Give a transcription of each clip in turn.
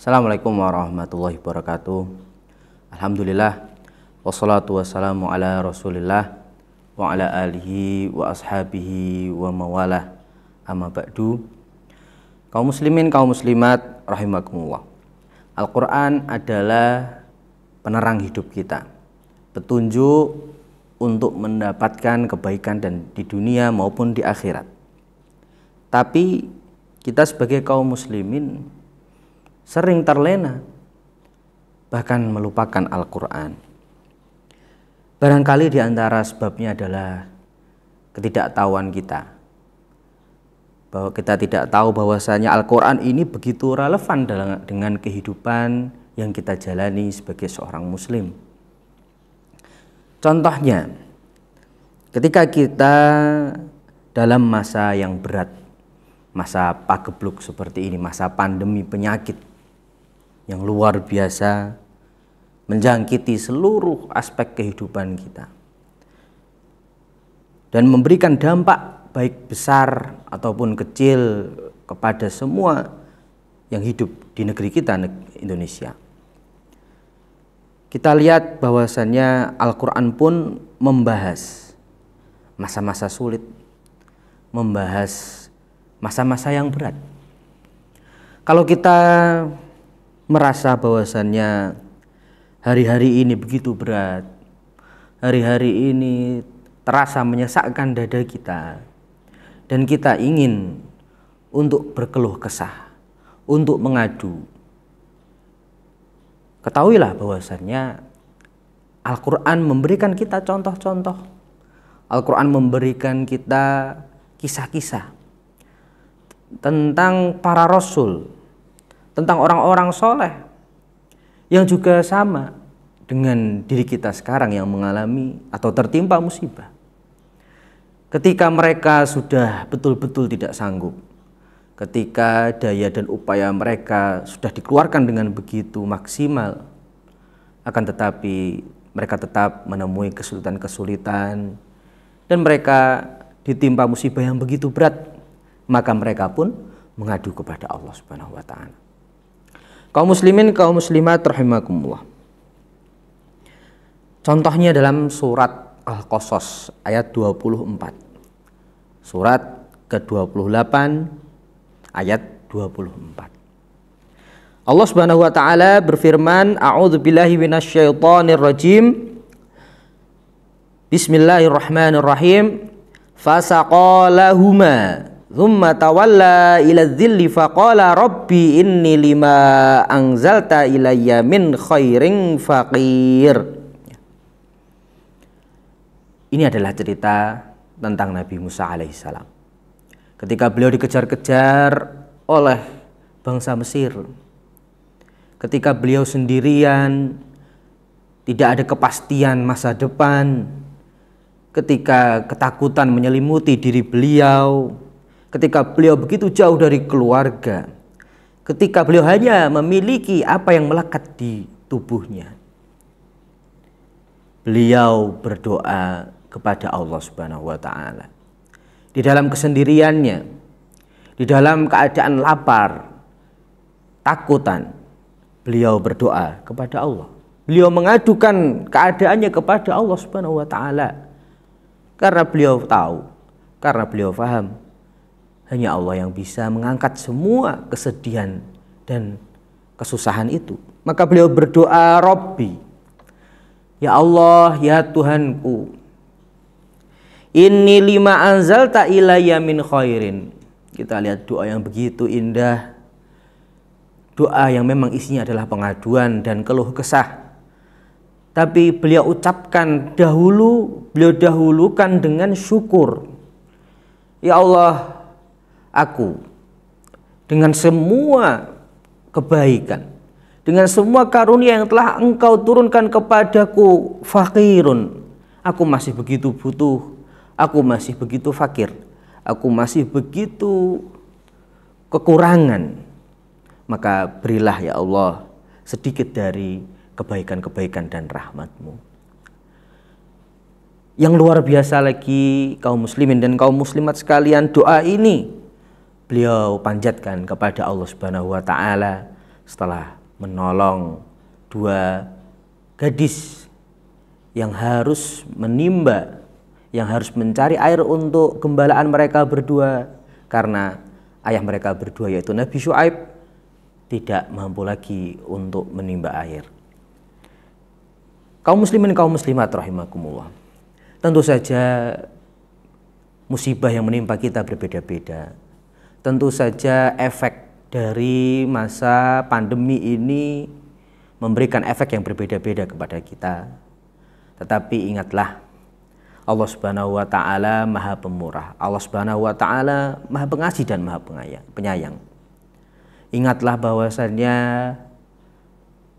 Assalamualaikum warahmatullahi wabarakatuh. Alhamdulillah, wassalatu wassalamu ala rasulillah wa ala alihi wa ashabihi wa mawalah, amma ba'du. Kaum muslimin, kaum muslimat rahimakumullah. Al-Quran adalah penerang hidup kita, petunjuk untuk mendapatkan kebaikan dan di dunia maupun di akhirat. Tapi kita sebagai kaum muslimin sering terlena, bahkan melupakan Al-Quran. Barangkali di antara sebabnya adalah ketidaktahuan kita, bahwa kita tidak tahu bahwasanya Al-Quran ini begitu relevan dengan kehidupan yang kita jalani sebagai seorang muslim. Contohnya, ketika kita dalam masa yang berat, masa pagebluk seperti ini, masa pandemi penyakit yang luar biasa menjangkiti seluruh aspek kehidupan kita dan memberikan dampak baik besar ataupun kecil kepada semua yang hidup di negeri kita, Indonesia. Kita lihat bahwasannya Al-Quran pun membahas masa-masa sulit, membahas masa-masa yang berat. Kalau kita merasa bahwasannya hari-hari ini begitu berat, hari-hari ini terasa menyesakkan dada kita, dan kita ingin untuk berkeluh kesah, untuk mengadu, ketahuilah bahwasannya Al-Quran memberikan kita contoh-contoh. Al-Quran memberikan kita kisah-kisah tentang para rasul, tentang orang-orang soleh yang juga sama dengan diri kita sekarang yang mengalami atau tertimpa musibah. Ketika mereka sudah betul-betul tidak sanggup, ketika daya dan upaya mereka sudah dikeluarkan dengan begitu maksimal, akan tetapi mereka tetap menemui kesulitan-kesulitan dan mereka ditimpa musibah yang begitu berat, maka mereka pun mengadu kepada Allah Subhanahu wa Ta'ala. Kaum muslimin, kaum muslimat rahimakumullah. Contohnya dalam surat Al-Qasas ayat 24. Surat ke-28 ayat 24. Allah Subhanahu wa Ta'ala berfirman, A'udzubillahi minasyaitonir rajim. Bismillahirrahmanirrahim. Fasaqalahuma thumma tawalla ila dhilli faqala rabbi inni lima anzalta ilayya min khairin faqir. Ini adalah cerita tentang Nabi Musa alaihissalam. Ketika beliau dikejar-kejar oleh bangsa Mesir, ketika beliau sendirian, tidak ada kepastian masa depan, ketika ketakutan menyelimuti diri beliau, ketika beliau begitu jauh dari keluarga, ketika beliau hanya memiliki apa yang melekat di tubuhnya, beliau berdoa kepada Allah Subhanahu wa Ta'ala. Di dalam kesendiriannya, di dalam keadaan lapar, takutan, beliau berdoa kepada Allah. Beliau mengadukan keadaannya kepada Allah Subhanahu wa Ta'ala. Karena beliau tahu, karena beliau paham, hanya Allah yang bisa mengangkat semua kesedihan dan kesusahan itu. Maka beliau berdoa, Rabbi, ya Allah, ya Tuhanku, inni lima anzalta ilayya min khairin. Kita lihat doa yang begitu indah, doa yang memang isinya adalah pengaduan dan keluh kesah. Tapi beliau ucapkan dahulu, beliau dahulukan dengan syukur. Ya Allah, aku dengan semua kebaikan, dengan semua karunia yang telah Engkau turunkan kepadaku, fakirun, aku masih begitu butuh, aku masih begitu fakir, aku masih begitu kekurangan. Maka berilah ya Allah sedikit dari kebaikan-kebaikan dan rahmat-Mu. Yang luar biasa lagi, kaum muslimin dan kaum muslimat sekalian, doa ini beliau panjatkan kepada Allah Subhanahu wa Ta'ala setelah menolong dua gadis yang harus menimba, yang harus mencari air untuk gembalaan mereka berdua, karena ayah mereka berdua yaitu Nabi Syuaib tidak mampu lagi untuk menimba air. Kaum muslimin, kaum muslimat rahimakumullah, tentu saja musibah yang menimpa kita berbeda-beda. Tentu saja efek dari masa pandemi ini memberikan efek yang berbeda-beda kepada kita. Tetapi ingatlah, Allah Subhanahu wa taala Maha Pemurah. Allah Subhanahu wa taala Maha Pengasih dan Maha Penyayang. Ingatlah bahwasannya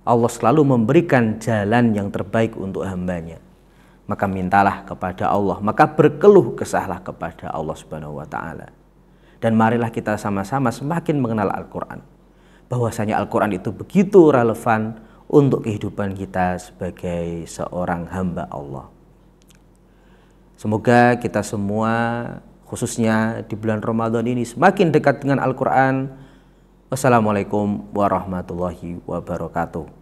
Allah selalu memberikan jalan yang terbaik untuk hambanya. Maka mintalah kepada Allah, maka berkeluh kesahlah kepada Allah Subhanahu wa taala. Dan marilah kita sama-sama semakin mengenal Al-Quran. Bahwasanya Al-Quran itu begitu relevan untuk kehidupan kita sebagai seorang hamba Allah. Semoga kita semua, khususnya di bulan Ramadan ini, semakin dekat dengan Al-Quran. Wassalamualaikum warahmatullahi wabarakatuh.